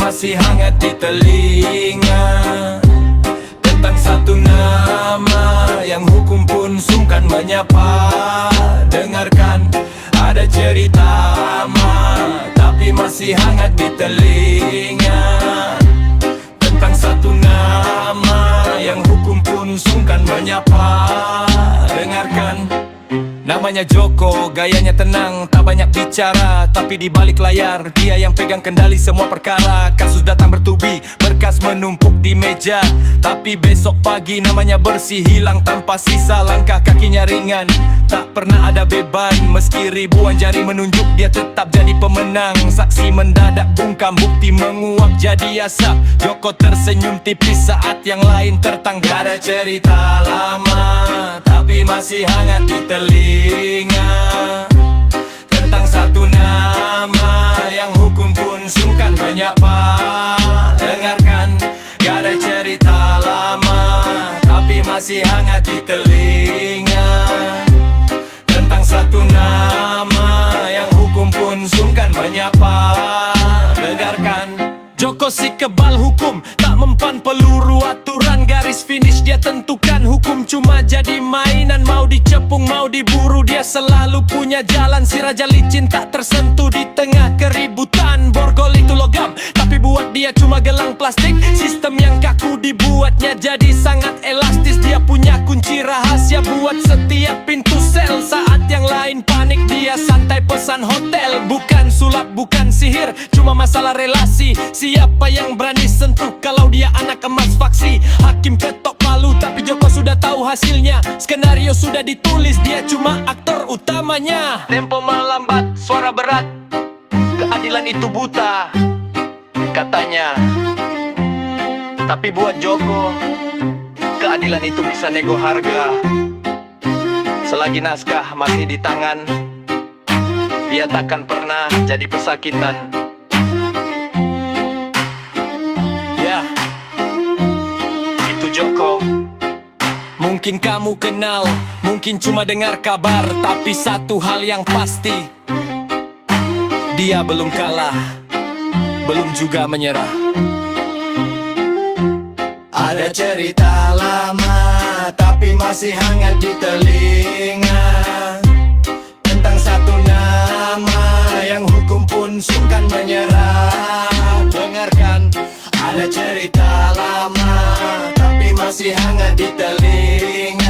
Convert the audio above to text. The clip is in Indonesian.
masih hangat di telinga. Tentang satu nama yang hukum pun sungkan menyapa. Dengarkan, ada cerita lama tapi masih hangat di telinga. Tentang satu nama yang hukum pun sungkan menyapa. Dengarkan, namanya Joko, gayanya tenang, tak banyak bicara. Tapi di balik layar, dia yang pegang kendali semua perkara. Kasus datang bertubi, berkas menumpuk di meja. Tapi besok pagi namanya bersih, hilang tanpa sisa. Langkah kakinya ringan, tak pernah ada beban. Meski ribuan jari menunjuk, dia tetap jadi pemenang. Saksi mendadak bungkam, bukti menguap jadi asap. Joko tersenyum tipis saat yang lain tertangkap. Ada cerita lama tapi masih hangat di telinga. Tentang satu nama yang hukum pun sungkan menyapa. Dengarkan, gak ada cerita lama tapi masih hangat di telinga. Tentang satu nama yang hukum pun sungkan menyapa. Dengarkan, Joko si kebal hukum, tak mempan peluru aturan. Garis finish dia tentukan, hukum cuma jadi mainan. Mau dicepung, mau diburu, dia selalu punya jalan. Si raja licin tak tersentuh di tengah keributan. Borgol itu logam, tapi buat dia cuma gelang plastik. Sistem yang kaku dibuatnya jadi sangat elastis. Dia punya kunci rahasia buat setiap pintu sel. Saat yang lain panik, dia santai pesan hotel. Bukan sulap, bukan sihir, cuma masalah relasi. Siapa yang berani sentuh kalau dia anak emas faksi? Hakim ketok palu tapi Joko sudah tahu hasilnya. Skenario sudah ditulis, dia cuma aktor utamanya. Tempo melambat, suara berat, keadilan itu buta, katanya. Tapi buat Joko, keadilan itu bisa nego harga. Selagi naskah masih di tangan, dia takkan pernah jadi pesakitan. Joko, mungkin kamu kenal, mungkin cuma dengar kabar. Tapi satu hal yang pasti, dia belum kalah, belum juga menyerah. Ada cerita lama tapi masih hangat di telinga. Tentang satu nama yang hukum pun sungkan menyerah. Dengarkan, ada cerita lama masih hangat di telinga.